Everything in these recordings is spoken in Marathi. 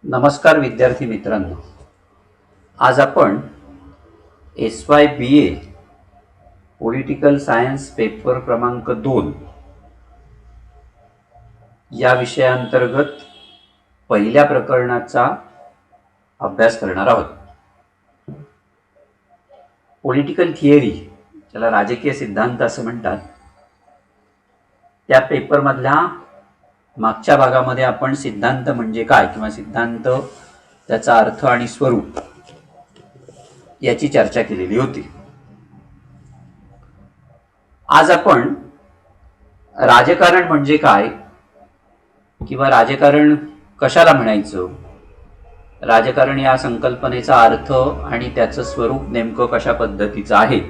नमस्कार विद्यार्थी मित्रांनो, आज आपण SY BA political science paper क्रमांक 2 या विषयांतर्गत पहिल्या प्रकरणाचा अभ्यास करणार आहोत. पॉलिटिकल थिअरी, ज्याला राजकीय सिद्धांत असं म्हणतात, त्या पेपरमधल्या मागच्या भागामध्ये आपण सिद्धांत म्हणजे काय किंवा सिद्धांत त्याचा अर्थ आणि स्वरूप याची चर्चा केलेली होती. आज आपण राजकारण म्हणजे काय किंवा राजकारण कशाला म्हणायचं, राजकारण या संकल्पनेचा अर्थ आणि त्याचं स्वरूप नेमकं कशा पद्धतीचं आहे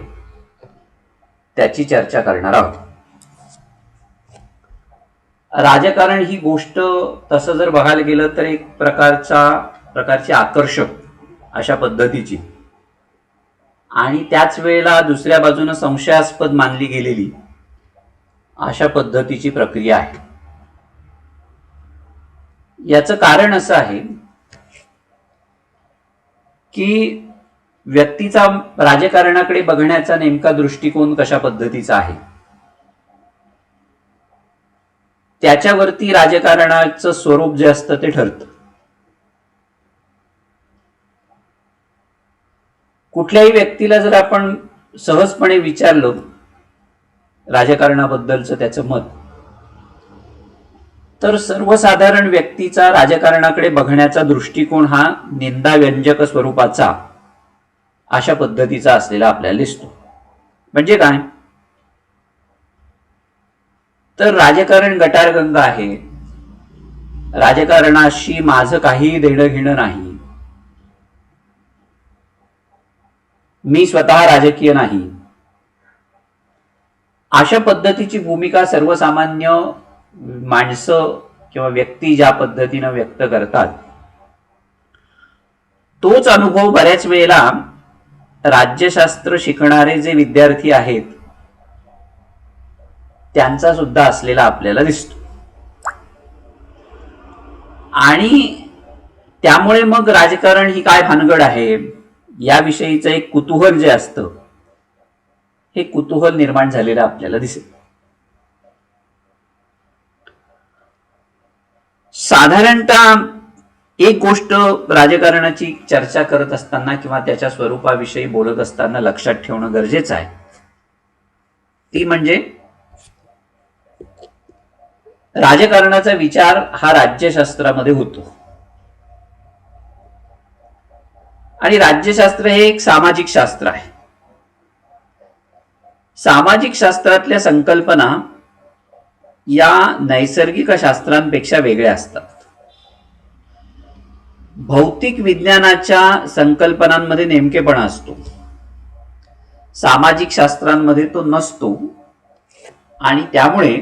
त्याची चर्चा करणार आहोत. राजकारण ही गोष्ट तसं जर बघायला गेलं तर एक प्रकारची आकर्षक अशा पद्धतीची आणि त्याच वेळेला दुसऱ्या बाजूने संशयास्पद मानली गेलेली अशा पद्धतीची प्रक्रिया आहे. याचं कारण असं आहे की व्यक्तीचा राजकारणाकडे बघण्याचा नेमका दृष्टिकोन कशा पद्धतीचा आहे त्याच्यावरती राजकारणाचं स्वरूप जे असतं ते ठरतं. कुठल्याही व्यक्तीला जर आपण सहजपणे विचारलं राजकारणाबद्दलचं त्याचं मत, तर सर्वसाधारण व्यक्तीचा राजकारणाकडे बघण्याचा दृष्टिकोन हा निंदाव्यंजक स्वरूपाचा अशा पद्धतीचा असलेला आपल्याला दिसतो. म्हणजे काय तर राजकारण गटारगंगा आहे, राजकारणाशी माझं काही देणं घेणं नाही, मी स्वतः राजकीय नाही, अशा पद्धतीची भूमिका सर्वसामान्य माणसं किंवा व्यक्ती ज्या पद्धतीनं व्यक्त करतात, तोच अनुभव बऱ्याच वेळेला राज्यशास्त्र शिकणारे जे विद्यार्थी आहेत त्यांचा सुद्धा असलेला आपल्याला दिसतो. आणि त्यामुळे मग राजकारण ही काय भानगड आहे याविषयीचं एक कुतूहल जे असतं, हे कुतूहल निर्माण झालेलं आपल्याला दिसेल. साधारणतः एक गोष्ट राजकारणाची चर्चा करत असताना किंवा त्याच्या स्वरूपाविषयी बोलत असताना लक्षात ठेवणं गरजेचं आहे, ती म्हणजे राजकारणाचा विचार हा राज्यशास्त्रामध्ये होतो. आणि राज्यशास्त्र हे एक सामाजिक शास्त्र आहे. सामाजिक शास्त्रातल्या संकल्पना या नैसर्गिक शास्त्रांपेक्षा वेगळ्या असतात. भौतिक विज्ञानाच्या संकल्पनांमध्ये नेमकेपणा असतो, सामाजिक शास्त्रांमध्ये तो नसतो. आणि त्यामुळे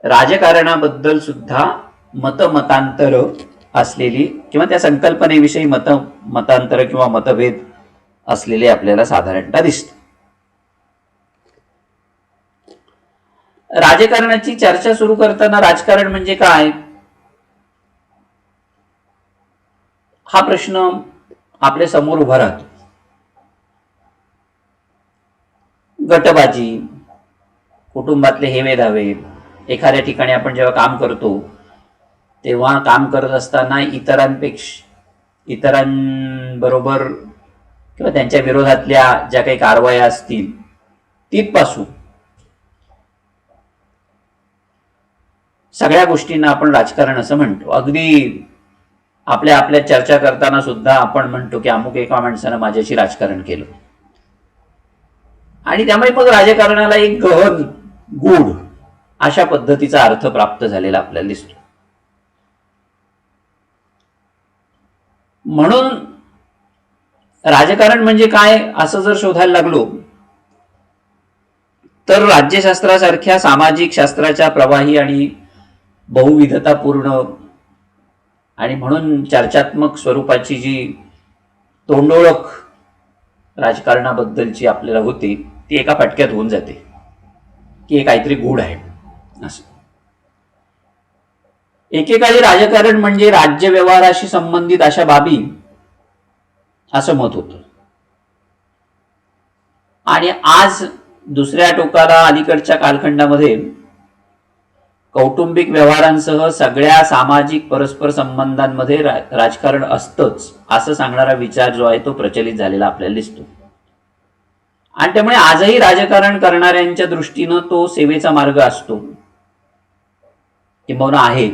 राजकारणाबद्दल सुद्धा मतमतांतर असलेली किंवा त्या संकल्पनेविषयी मतांतर किंवा मतभेद असलेले आपल्याला साधारणतः दिसते. राजकारणाची चर्चा सुरू करताना राजकारण म्हणजे काय हा प्रश्न आपल्या समोर उभा राहतो. गटबाजी, कुटुंबातले हेवेदावे, एखाद्या ठिकाणी आपण जेव्हा काम करतो तेव्हा काम करत असताना इतरांबरोबर किंवा त्यांच्या विरोधातल्या ज्या काही कारवाया असतील तिथपासून सगळ्या गोष्टींना आपण राजकारण असं म्हणतो. अगदी आपल्या चर्चा करताना सुद्धा आपण म्हणतो की अमुक एका माणसानं माझ्याशी राजकारण केलं. आणि त्यामुळे मग राजकारणाला एक गहन गूढ अशा पद्धतीचा अर्थ प्राप्त झालेला आपल्याला दिसतो. म्हणून राजकारण म्हणजे काय असं जर शोधायला लागलो तर राज्यशास्त्रासारख्या सामाजिक शास्त्राच्या प्रवाही आणि बहुविधतापूर्ण आणि म्हणून चर्चात्मक स्वरूपाची जी तोंडओळख राजकारणाबद्दलची आपल्याला होती ती एका फटक्यात होऊन जाते की हे काहीतरी गूढ आहे असं. एकेकाळी राजकारण म्हणजे राज्य व्यवहाराशी संबंधित अशा बाबी असं मत होतं. आणि आज दुसऱ्या टोकाला अलीकडच्या कालखंडामध्ये कौटुंबिक व्यवहारांसह सगळ्या सामाजिक परस्पर संबंधांमध्ये राजकारण असतंच असं सांगणारा विचार जो आहे तो प्रचलित झालेला आपल्याला दिसतो. आणि त्यामुळे आजही राजकारण करणाऱ्यांच्या दृष्टीनं तो सेवेचा मार्ग असतो किंवा आहे.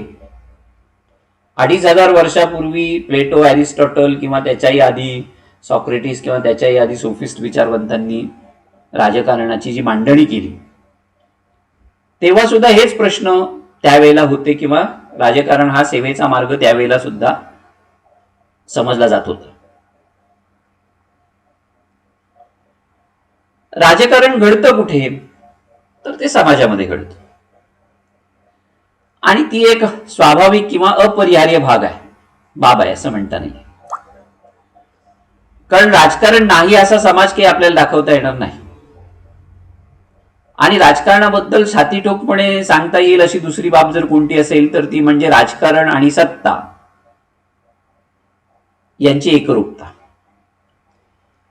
2500 वर्षापूर्वी प्लेटो, अरिस्टॉटल किंवा त्याच्याही आधी सॉक्रेटिस किंवा त्याच्याही आधी सोफिस्ट विचारवंतांनी राजकारणाची जी मांडणी केली तेव्हा सुद्धा हेच प्रश्न त्यावेळेला होते किंवा राजकारण हा सेवेचा मार्ग त्यावेळेला सुद्धा समजला जात होता. राजकारण घडतं कुठे तर ते समाजामध्ये घडतं आणि ती एक स्वाभाविक किंवा अपरिहार्य बाब आहे असं म्हणता नाही. कारण राजकारण नाही असा समाज काही आपल्याला दाखवता येणार नाही. आणि राजकारणाबद्दल छातीठोकपणे सांगता येईल अशी दुसरी बाब जर कोणती असेल तर ती म्हणजे राजकारण आणि सत्ता यांची एकरूपता.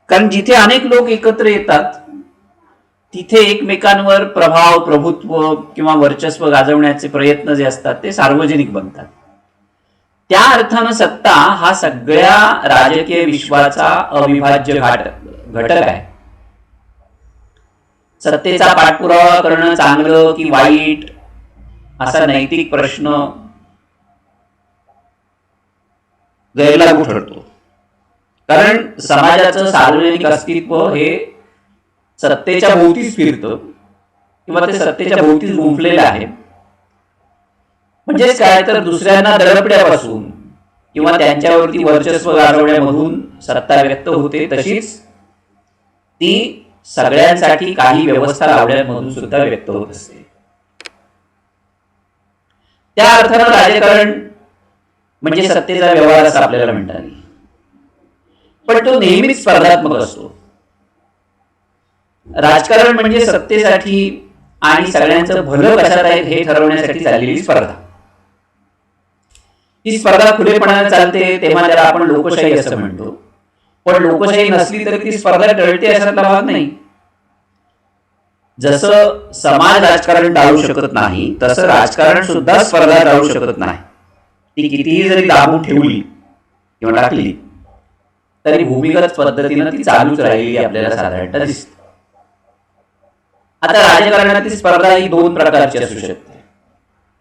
कारण जिथे अनेक लोक एकत्र येतात तिथे एकमेकांवर प्रभाव, प्रभुत्व किंवा वर्चस्व गाजवण्याचे प्रयत्न जे असतात ते सार्वजनिक बनतात. त्या अर्थानं सत्ता हा सगळ्या राजकीय विश्वाचा अविभाज्य घटक आहे. सत्तेचा पाठपुरावा करणं चांगलं की वाईट असा नैतिक प्रश्न गैरलागू ठरतो. कारण समाजाचं सार्वजनिक अस्तित्व हे सत्तेच्या भोवतीच फिरतं किंवा ते सत्तेच्या भोवतीच गुंफलेलं आहे. म्हणजेच काय तर दुसऱ्यांना दडपण्यापासून किंवा त्यांच्यावरती वर्चस्व गाजवण्यामधून सत्ता व्यक्त होते, तशीच ती सगळ्यांसाठी काही व्यवस्था लावण्यामधून सुद्धा व्यक्त होत असते. त्या अर्थानं राजकारण म्हणजे सत्तेचा व्यवहार असं आपल्याला म्हणता येईल. पण तो नेहमीच स्पर्धात्मक असतो. राजकारण म्हणजे सत्तेसाठी आणि सगळ्यांचं भलं कशात आहे हे ठरवण्यासाठी चाललेली स्पर्धा. ही स्पर्धा खुलेपणाने चालते तेव्हा त्याला आपण लोकशाही असं म्हणतो. पण लोकशाही नसली तरी ती स्पर्धा टळते अशातला भाग नाही. जसं समाज राजकारण टाळू शकत नाही तसं राजकारण सुद्धा स्पर्धा टाळू शकत नाही. ती कितीही जरी दाबून ठेवली किंवा टाकली तरी भूमिगत पद्धतीनं ती चालूच राहिली आपल्याला साधारणतः दिसते. आता राजकारणातील स्पर्धा ही दोन प्रकारची असू शकते.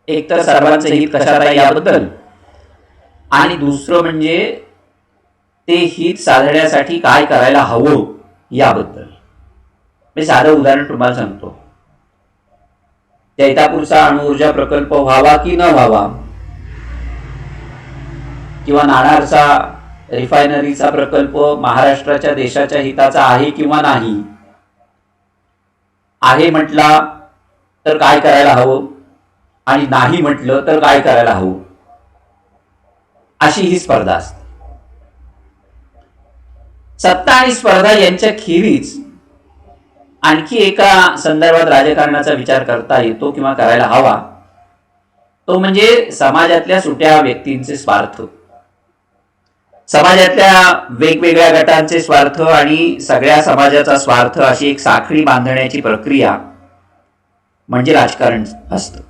एक तर सर्वांचं हित कशात आहे याबद्दल आणि दुसरं म्हणजे ते हित साधण्यासाठी काय करायला हवं याबद्दल. मी साधं उदाहरण तुम्हाला सांगतो. जैतापूरचा अणुऊर्जा प्रकल्प व्हावा की न व्हावा किंवा नाणारचा रिफायनरीचा प्रकल्प महाराष्ट्राच्या देशाच्या हिताचा आहे किंवा नाही, आहे म्हटला तर काय करायला हवं आणि नाही म्हटलं तर काय करायला हवं, अशी ही स्पर्धा असते. सत्ता आणि स्पर्धा यांच्या खेरीज आणखी एका संदर्भात राजकारणाचा विचार करता येतो किंवा करायला हवा, तो म्हणजे समाजातल्या सुट्या व्यक्तींचे स्वार्थ, समाजातल्या वेगवेगळ्या गटांचे स्वार्थ आणि सगळ्या समाजाचा स्वार्थ अशी एक साखळी बांधण्याची प्रक्रिया म्हणजे राजकारण असतं.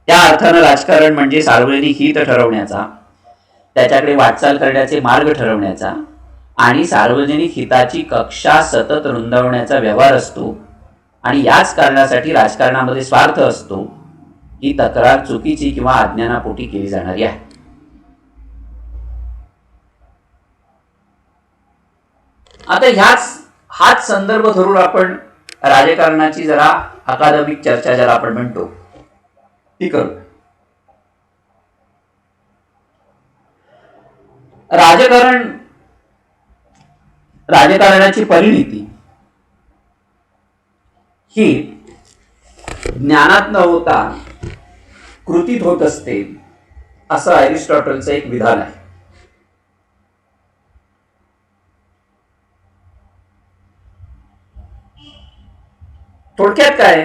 त्या अर्थानं राजकारण म्हणजे सार्वजनिक हित ठरवण्याचा, त्याच्याकडे वाटचाल करण्याचे मार्ग ठरवण्याचा आणि सार्वजनिक हिताची कक्षा सतत रुंदावण्याचा व्यवहार असतो. आणि याच कारणासाठी राजकारणामध्ये स्वार्थ असतो ही तक्रार चुकीची किंवा अज्ञानापोटी केली जाणारी आहे. आता हाच संदर्भ धरून आपण राजकारणाची जरा अकादमिक चर्चा ज्याला आपण म्हणतो ती करू. राजकारणाची परिणिती ही ज्ञानात न होता कृतीत होत असते असं अरिस्टॉटलचं एक विधान आहे. थोडक्यात काय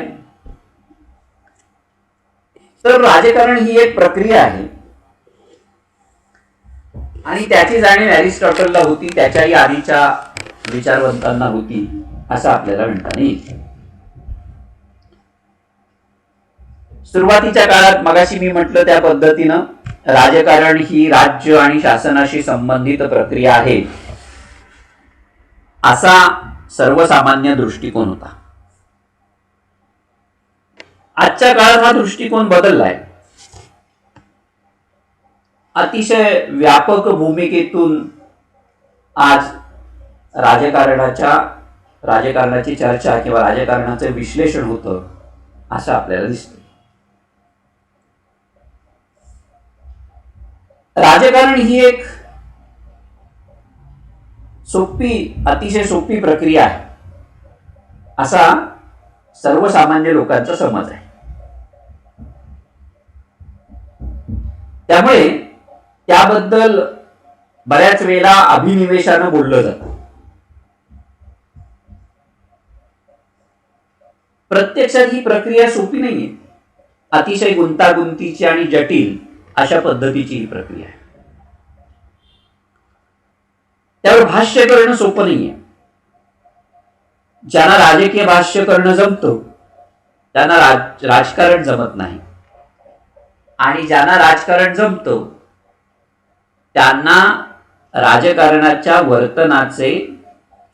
तर राजकारण ही एक प्रक्रिया आहे आणि त्याची जाणीव अरिस्टॉटलला होती, त्याच्याही आधीच्या विचारवंतांना होती, असं आपल्याला म्हणता येईल. सुरुवातीच्या काळात मगाशी मी म्हटलं त्या पद्धतीनं राजकारण ही राज्य आणि शासनाशी संबंधित प्रक्रिया आहे, असा सर्वसामान्य दृष्टिकोन होता. आजच्या काळात हा दृष्टिकोन बदललाय. अतिशय व्यापक भूमिकेतून आज राजकारणाची चर्चा किंवा राजकारणाचं विश्लेषण होतं, असं आपल्याला दिसतं. राजकारण ही एक अतिशय सोपी प्रक्रिया आहे, असा सर्वसामान्य लोकांचा समज आहे. त्यामुळे त्याबद्दल बऱ्याच वेळेला अभिनिवेशानं बोललं जातं. प्रत्यक्षात ही प्रक्रिया सोपी नाहीये. अतिशय गुंतागुंतीची आणि जटिल अशा पद्धतीची ही प्रक्रिया आहे. त्यावर भाष्य करणं सोपं नाहीये. ज्यांना राजकीय भाष्य करणं जमतं त्यांना राजकारण जमत नाही, आणि ज्यांना राजकारण जमतं त्यांना राजकारणाच्या वर्तनाचे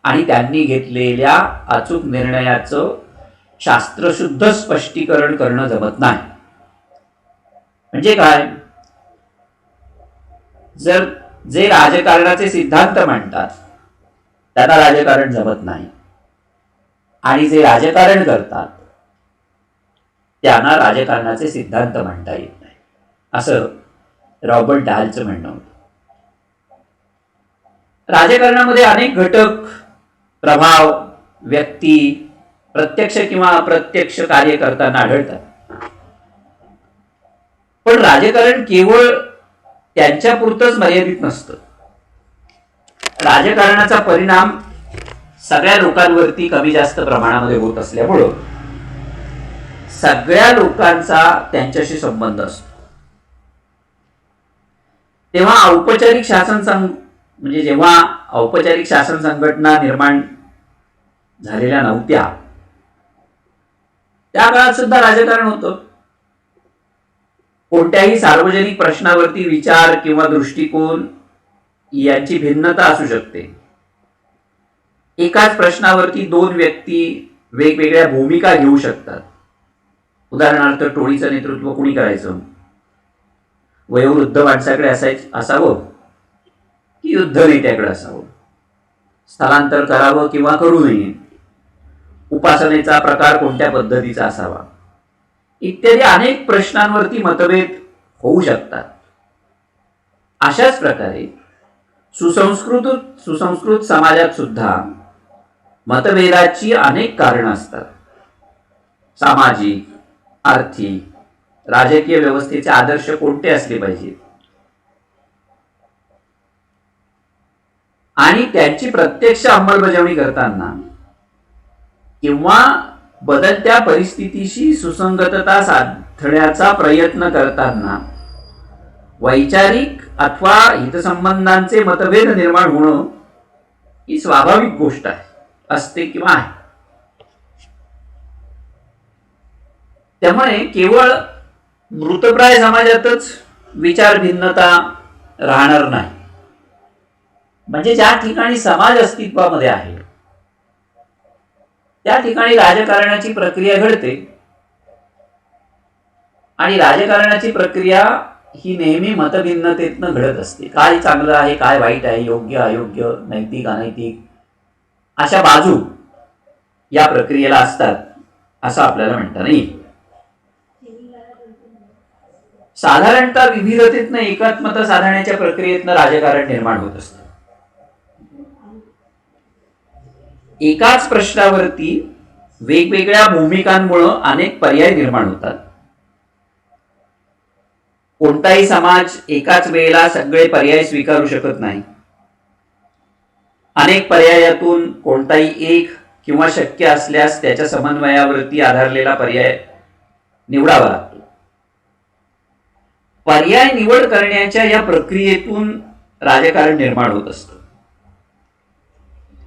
आणि त्यांनी घेतलेल्या अचूक निर्णयाचं शास्त्रशुद्ध स्पष्टीकरण करणं जमत नाही. म्हणजे काय? जर जे राजकारणाचे सिद्धांत मांडतात त्यांना राजकारण जमत नाही, आणि जे राजकारण करतात त्यांना राजकारणाचे सिद्धांत मांडता येत नाही, असं रॉबर्ट डाहलचं म्हणणं होतं. राजकारणामध्ये अनेक घटक, प्रभाव, व्यक्ती प्रत्यक्ष किंवा अप्रत्यक्ष कार्य करताना आढळतात. पण राजकारण केवळ त्यांच्यापुरतंच मर्यादित नसतं. राजकारणाचा परिणाम सगळ्या लोकांवरती कमी जास्त प्रमाणामध्ये होत असल्यामुळं सगळ्या लोकांचा त्यांच्याशी संबंध असतो. तेव्हा जेव्हा औपचारिक शासन संघटना निर्माण झालेल्या नव्हत्या त्या काळात सुद्धा राजकारण होतं. कोणत्याही सार्वजनिक प्रश्नावरती विचार किंवा दृष्टिकोन यांची भिन्नता असू शकते. एकाच प्रश्नावरती दोन व्यक्ती वेगवेगळ्या भूमिका घेऊ शकतात. उदाहरणार्थ, टोळीचं नेतृत्व कोणी करायचं? वयोवृद्ध माणसाकडे असावं की युद्ध नेत्याकडे असावं? स्थलांतर करावं किंवा करू नये? उपासनेचा प्रकार कोणत्या पद्धतीचा असावा? इत्यादी अनेक प्रश्नांवरती मतभेद होऊ शकतात. अशाच प्रकारे सुसंस्कृत समाजात सुद्धा मतभेदाची अनेक कारणं असतात. सामाजिक, आर्थिक, राजकीय व्यवस्थेचे आदर्श कोणते असले पाहिजेत आणि त्यांची प्रत्यक्ष अंमलबजावणी करताना किंवा बदलत्या परिस्थितीशी सुसंगतता साधण्याचा प्रयत्न करताना वैचारिक अथवा हितसंबंधांचे मतभेद निर्माण होणं ही स्वाभाविक गोष्ट असते किंवा आहे. त्यामुळे केवळ मृतप्राय समाजातच विचार भिन्नता राहणार नाही. म्हणजे ज्या ठिकाणी समाज अस्तित्वामध्ये आहे त्या ठिकाणी राजकारणाची प्रक्रिया घडते, आणि राजकारणाची प्रक्रिया ही नेहमी मतभिन्नतेतनं घडत असते. काय चांगलं आहे, काय वाईट आहे, योग्य अयोग्य, नैतिक अनैतिक, अशा बाजू या प्रक्रियेला असतात असं आपल्याला म्हणता नाही. साधारणतः विविधतेतनं एकात्मता साधण्याच्या प्रक्रियेतनं राजकारण निर्माण होत असतं. एकाच प्रश्नावरती वेगवेगळ्या भूमिकांमुळे अनेक पर्याय निर्माण होतात. कोणताही समाज एकाच वेळेला सगळे पर्याय स्वीकारू शकत नाही. अनेक पर्यायातून कोणताही एक किंवा शक्य असल्यास त्याच्या समन्वयावरती आधारलेला पर्याय निवडावा लागतो. पर्याय निवड करण्याच्या या प्रक्रियेतून राजकारण निर्माण होत असतं.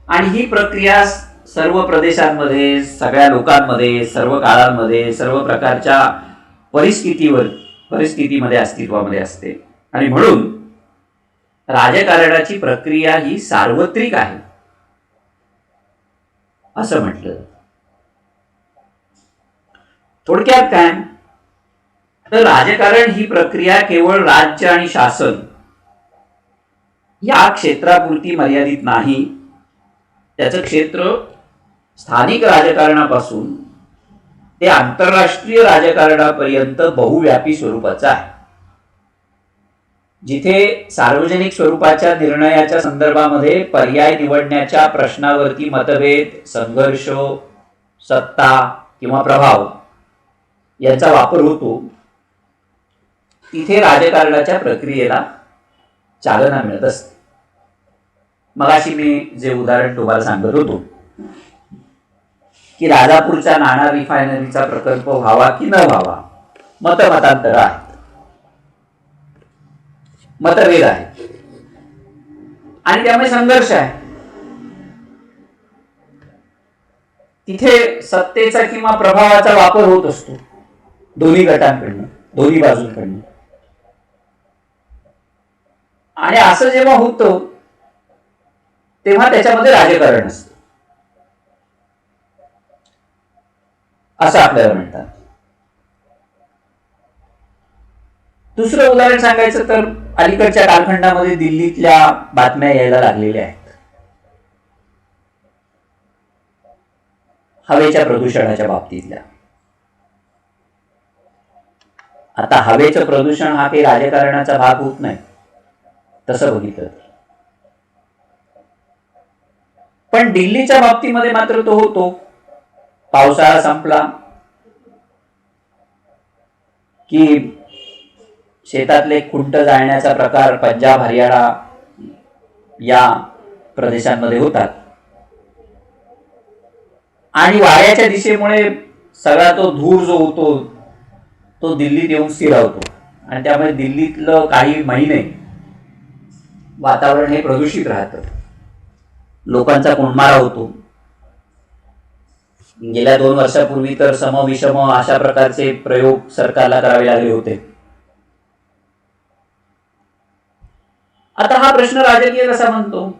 आणि ही प्रक्रिया सर्व प्रदेशांमध्ये, सगळ्या लोकांमध्ये, सर्व काळांमध्ये, सर्व प्रकारच्या परिस्थितीमध्ये अस्तित्वामध्ये असते. आणि म्हणून राजकारणाची प्रक्रिया ही सार्वत्रिक आहे असं म्हटलं. थोडक्यात काय तर राजकारण ही प्रक्रिया केवळ राज्य आणि शासन या क्षेत्रापुरती मर्यादित नाही. त्याचं क्षेत्र स्थानिक राजकारणापासून ते आंतरराष्ट्रीय राजकारणापर्यंत बहुव्यापी स्वरूपाचं आहे. जिथे सार्वजनिक स्वरूपाच्या निर्णयाच्या संदर्भामध्ये पर्याय निवडण्याच्या प्रश्नावरती मतभेद, संघर्ष, सत्ता किंवा प्रभाव यांचा वापर होतो, तिथे राजकारणाच्या प्रक्रियेला चालना मिळत असते. मगाशी मी जे उदाहरण तुम्हाला सांगत होतो की राजापूरच्या नाणार रिफायनरीचा प्रकल्प व्हावा की न व्हावा, मतमतांतर आहेत, मतभेद आहेत आणि त्यामुळे संघर्ष आहे. तिथे सत्तेचा किंवा प्रभावाचा वापर होत असतो दोन्ही गटांकडनं, दोन्ही बाजूंकडनं. आणि असं जेव्हा होतं तेव्हा त्याच्यामध्ये राजकारण असतं असं आपल्याला म्हणतात. दुसरं उदाहरण सांगायचं तर अलीकडच्या कालखंडामध्ये दिल्लीतल्या बातम्या यायला लागलेल्या आहेत हवेच्या प्रदूषणाच्या बाबतीतल्या. आता हवेचं प्रदूषण हा काही राजकारणाचा भाग होत नाही तसं बघितलं, पण दिल्लीच्या बाबतीमध्ये मात्र तो होतो. पावसाळा संपला की शेतातले खुंट जाळण्याचा प्रकार पंजाब, हरियाणा या प्रदेशांमध्ये होतात आणि वाऱ्याच्या दिशेमुळे सगळा तो धूर जो होतो तो दिल्लीत येऊन स्थिरावतो आणि त्यामुळे दिल्लीतलं काही महिने वातावरण हे प्रदूषित राहतं. लोकांचा कोंडमारा होतो. गेल्या 2 वर्षापूर्वी तर समविषम अशा प्रकारचे प्रयोग सरकारला करावे लागले होते. आता हा प्रश्न राजकीय कसा म्हणतो?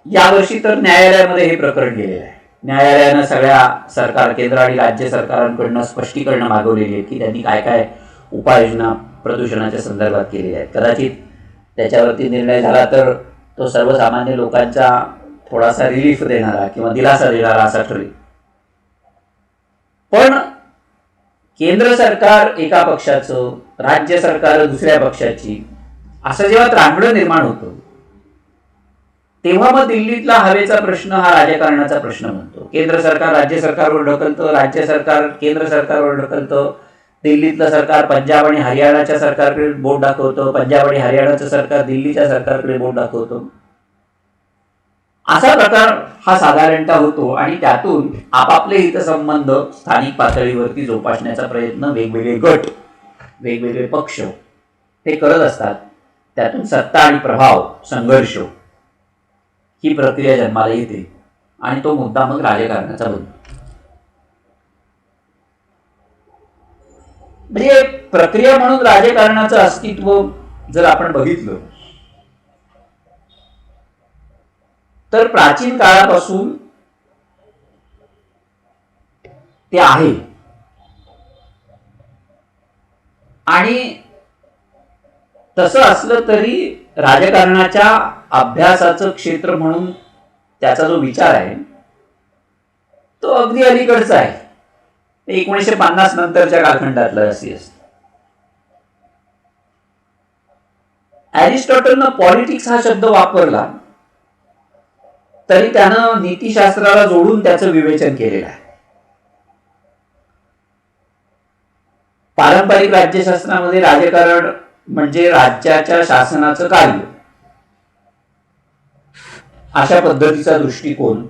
यावर्षी तर न्यायालयामध्ये हे प्रकरण गेलेलं आहे. न्यायालयानं सगळ्या सरकार, केंद्र आणि राज्य सरकारांकडून स्पष्टीकरण मागवलेली आहे की त्यांनी काय काय उपाययोजना प्रदूषणाच्या संदर्भात केलेल्या आहेत. कदाचित त्याच्यावरती निर्णय झाला तर तो सर्वसामान्य लोकांचा थोडासा रिलीफ देणारा किंवा दिलासा देणारा असा ठरेल. पण केंद्र सरकार एका पक्षाचं, राज्य सरकार दुसऱ्या पक्षाची, असं जेव्हा त्रांगडं निर्माण होतं तेव्हा मग दिल्लीतला हवेचा प्रश्न हा राजकारणाचा प्रश्न बनतो. केंद्र सरकार राज्य सरकारवर ढकलतं, राज्य सरकार केंद्र सरकारवर ढकलतं, दिल्लीतलं सरकार पंजाब आणि हरियाणाच्या सरकारकडे बोट दाखवतं, पंजाब आणि हरियाणाचं सरकार दिल्लीच्या सरकारकडे बोट दाखवतं. असा प्रकार हा साधारणतः होतो आणि त्यातून आपापले हितसंबंध स्थानिक पातळीवरती जोपासण्याचा प्रयत्न वेगवेगळे गट, वेगवेगळे पक्ष हे करत असतात. त्यातून सत्ता आणि प्रभाव, संघर्ष ही प्रक्रिया जन्माला येते आणि तो मुद्दा मग राजकारणाचा बनतो. म्हणजे प्रक्रिया म्हणून राजकारणाचं अस्तित्व जर आपण बघितलं तर प्राचीन काळापासून ते आहे. आणि तसं असलं तरी राजकारणाच्या अभ्यासाचं क्षेत्र म्हणून त्याचा जो विचार आहे तो अगदी अलीकडचा आहे. 1950 नंतरच्या कालखंडातलं असे असतं. अरिस्टॉटलनं पॉलिटिक्स हा शब्द वापरला तरी त्यानं नीतिशास्त्राला जोडून त्याचं विवेचन केलेलं आहे. पारंपरिक राज्यशास्त्रामध्ये राजकारण म्हणजे राज्याच्या शासनाचं कार्य अशा पद्धतीचा दृष्टिकोन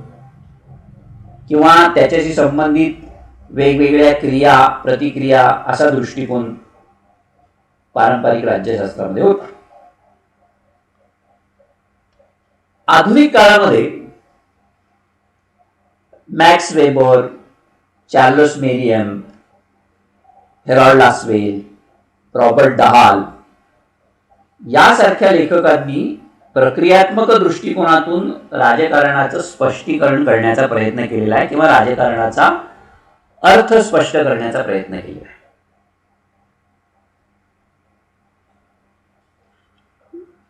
किंवा त्याच्याशी संबंधित वेगवेगळ्या क्रिया, प्रतिक्रिया असा दृष्टिकोन पारंपरिक राज्यशास्त्रामध्ये होता. आधुनिक काळामध्ये Max Weber, Charles Merriam, Harold Lasswell, Robert Dahl यासारख्या लेखकांनी प्रक्रियात्मक दृष्टिकोनातून राजकारणाचं स्पष्टीकरण करण्याचा प्रयत्न केलेला आहे किंवा राजकारणाचा अर्थ स्पष्ट करण्याचा प्रयत्न केलेला आहे.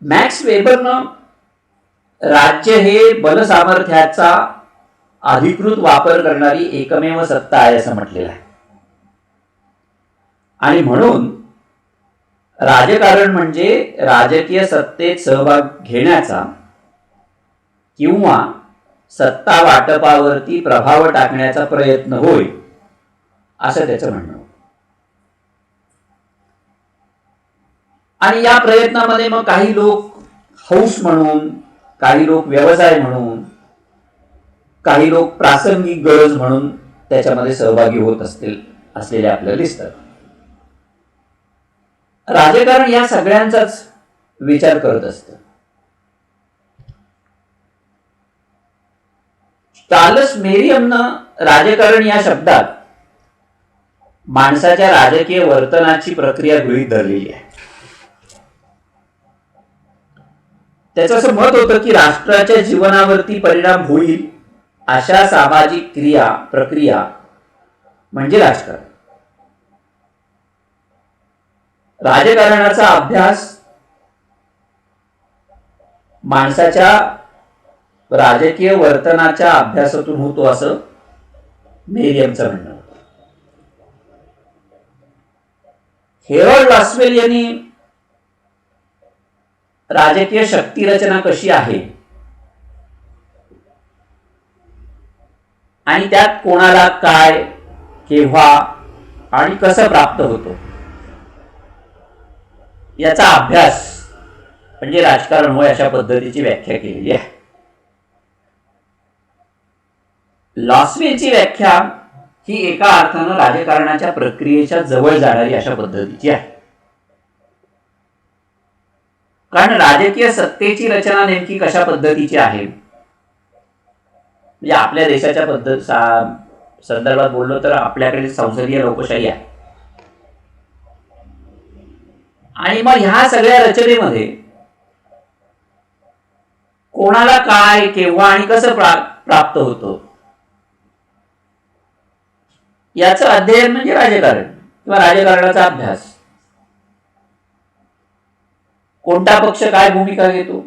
मॅक्स वेबरनं राज्य हे बलसामर्थ्याचा अधिकृत वापर करणारी एकमेव सत्ता आहे असं म्हटलेलं आहे. आणि म्हणून राजकारण म्हणजे राजकीय सत्तेत सहभाग घेण्याचा किंवा सत्ता वाटपावरती प्रभाव टाकण्याचा प्रयत्न होय असं त्याचं म्हणणं. आणि या प्रयत्नामध्ये मग काही लोक हौस म्हणून, काही लोक व्यवसाय म्हणून, काही लोक प्रासंगिक गरज म्हणून त्याच्यामध्ये सहभागी होत असलेले आपल्याला दिसतात. राजकारण या सगळ्यांचाच विचार करत असतं. चार्ल्स मेरियमनं राजकारण या शब्दात माणसाच्या राजकीय वर्तनाची प्रक्रिया गृहीत धरलेली आहे. त्याचं असं मत होतं की राष्ट्राच्या जीवनावरती परिणाम होईल अशा सामाजिक प्रक्रिया म्हणजे राजकारण. राजकारणाचा अभ्यास माणसाच्या राजकीय वर्तनाच्या अभ्यासातून होतो असं मेरियमचं म्हणणं होतं. हेरॉल्ड लासवेल यांनी राजकीय शक्ती रचना कशी आहे आणि त्यात कोणाला काय, केव्हा आणि कसं प्राप्त होतो याचा अभ्यास म्हणजे राजकारण होय अशा पद्धतीची व्याख्या केलेली आहे. लॉसवेलची व्याख्या ही एका अर्थानं राजकारणाच्या प्रक्रियेच्या जवळ जाणारी अशा पद्धतीची आहे. कारण राजकीय सत्तेची रचना नेमकी कशा पद्धतीची आहे म्हणजे आपल्या देशाच्या संदर्भात बोललो तर आपल्याकडे संसदीय लोकशाही आहे. आणि मग ह्या सगळ्या रचनेमध्ये कोणाला काय, केव्हा आणि कसं प्राप्त होतं याचं अध्ययन म्हणजे राजकारण किंवा राजकारणाचा अभ्यास. कोणता पक्ष काय भूमिका घेतो,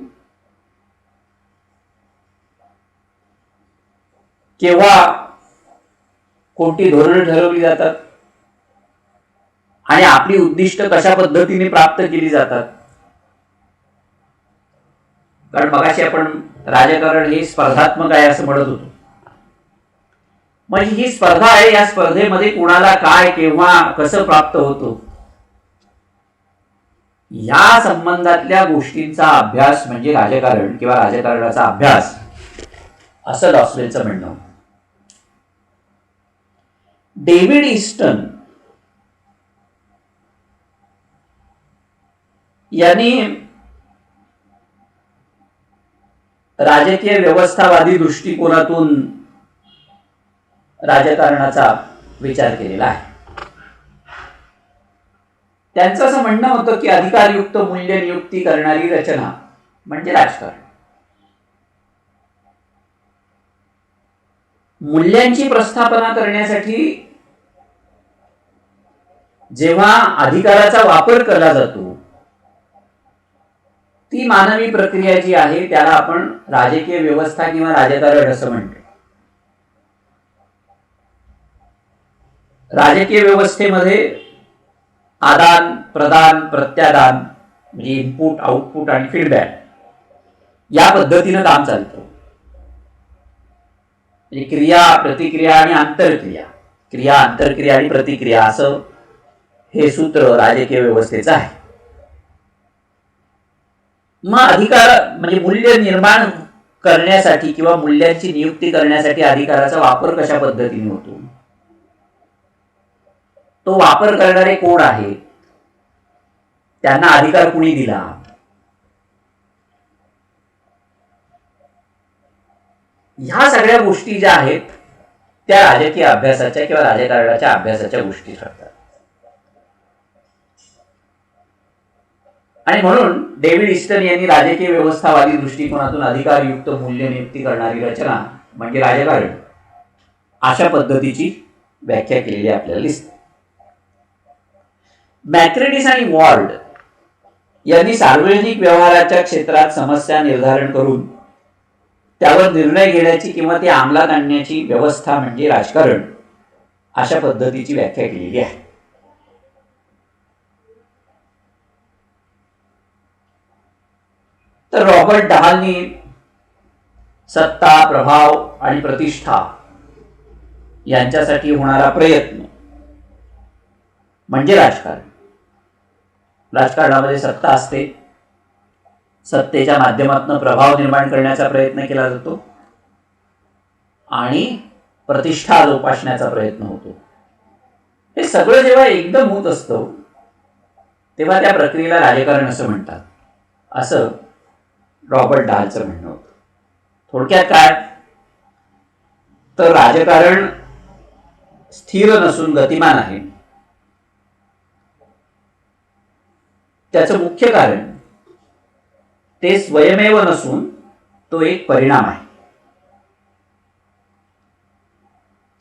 केव्हा कोणती धोरणं ठरवली जातात आणि आपली उद्दिष्ट कशा पद्धतीने प्राप्त केली जातात. कारण मगाशी आपण राजकारण हे स्पर्धात्मक आहे असं म्हणत होतो. म्हणजे ही स्पर्धा आहे, या स्पर्धेमध्ये कुणाला काय, केव्हा, कसं प्राप्त होतो या संबंधातल्या गोष्टींचा अभ्यास म्हणजे राजकारण किंवा राजकारणाचा अभ्यास असं लॉसवेलचं म्हणणं. डेव्हिड ईस्टन यांनी राजकीय व्यवस्थावादी दृष्टिकोनातून राजकारणाचा विचार केलेला आहे. त्यांचं असं म्हणणं होतं की अधिकारयुक्त मूल्य नियुक्ती करणारी रचना म्हणजे राजकारण. मूल्यांची प्रस्थापना करण्यासाठी जेव्हा अधिकाराचा वापर केला जातो ती मानवी प्रक्रिया जी आहे त्याला आपण राजकीय व्यवस्था किंवा राजकारण असं म्हणतो. राजकीय व्यवस्थेमध्ये आदान प्रदान प्रत्यादान म्हणजे इनपुट आउटपुट आणि फीडबॅक या पद्धतीनं काम चालतं. म्हणजे क्रिया प्रतिक्रिया आणि आंतरक्रिया, क्रिया आंतरक्रिया आणि प्रतिक्रिया असं हे सूत्र राजकीय व्यवस्थेचं आहे. मग अधिकार म्हणजे मूल्य निर्माण करण्यासाठी किंवा मूल्यांची नियुक्ती करण्यासाठी अधिकाराचा वापर कशा पद्धतीने होतो, तो वापर करणारे कोण आहे, त्यांना अधिकार कुणी दिला? ह्या सगळ्या गोष्टी ज्या आहेत त्या राजकीय अभ्यासाच्या किंवा राजकारणाच्या अभ्यासाच्या गोष्टी ठरतात. आणि म्हणून डेव्हिड ईस्टन यांनी राजकीय व्यवस्थावादी दृष्टिकोनातून अधिकारयुक्त मूल्यनियुक्ती करणारी रचना म्हणजे राजकारण अशा पद्धतीची व्याख्या केलेली आपल्याला दिसते. मॅक्रेटिस आणि वॉर्ड यांनी सार्वजनिक व्यवहाराच्या क्षेत्रात समस्या निर्धारण करून त्यावर निर्णय घेण्याची किंवा ते अंमलात आणण्याची व्यवस्था म्हणजे राजकारण अशा पद्धतीची व्याख्या केलेली आहे. तर रॉबर्ट डहालनी सत्ता, प्रभाव आणि प्रतिष्ठा यांच्यासाठी होणारा प्रयत्न म्हणजे राजकारण. राजकारणामध्ये सत्ता असते, सत्तेच्या माध्यमातून प्रभाव निर्माण करण्याचा प्रयत्न केला जातो आणि प्रतिष्ठा जोपासण्याचा प्रयत्न होतो. हे सगळं जेव्हा एकदम होत असतं तेव्हा त्या प्रक्रियेला राजकारण असं म्हणतात, असं रॉबर्ट डहालचं म्हणणं होतं. थोडक्यात काय तर राजकारण स्थिर नसून गतिमान आहे. त्याचं मुख्य कारण ते स्वयमेव नसून तो एक परिणाम आहे.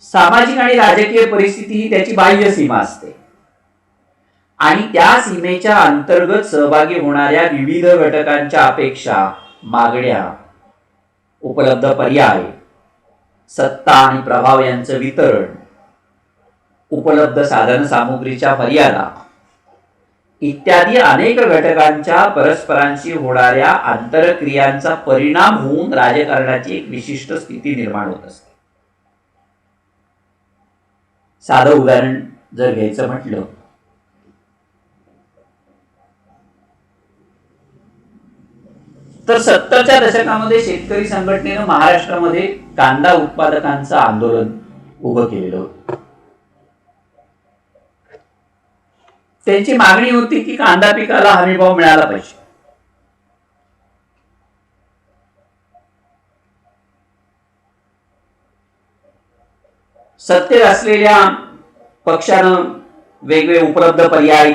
सामाजिक आणि राजकीय परिस्थिती ही त्याची बाह्य सीमा असते आणि त्या सीमेच्या अंतर्गत सहभागी होणाऱ्या विविध घटकांच्या अपेक्षा, मागण्या, उपलब्ध पर्याय, सत्ता आणि प्रभाव यांचं वितरण, उपलब्ध साधन सामुग्रीच्या मर्यादा इत्यादी अनेक घटकांच्या परस्परांशी होणाऱ्या आंतरक्रियांचा परिणाम होऊन राजकारणाची एक विशिष्ट स्थिती निर्माण होत असते. साधं उदाहरण जर घ्यायचं म्हटलं तर 70च्या दशकामध्ये शेतकरी संघटनेनं महाराष्ट्रामध्ये कांदा उत्पादकांचं आंदोलन उभं केलेलं होतं. त्यांची मागणी होती की कांदा पिकाला हमीभाव मिळाला पाहिजे. सत्तेत असलेल्या पक्षानं वेगवेगळे उपलब्ध पर्याय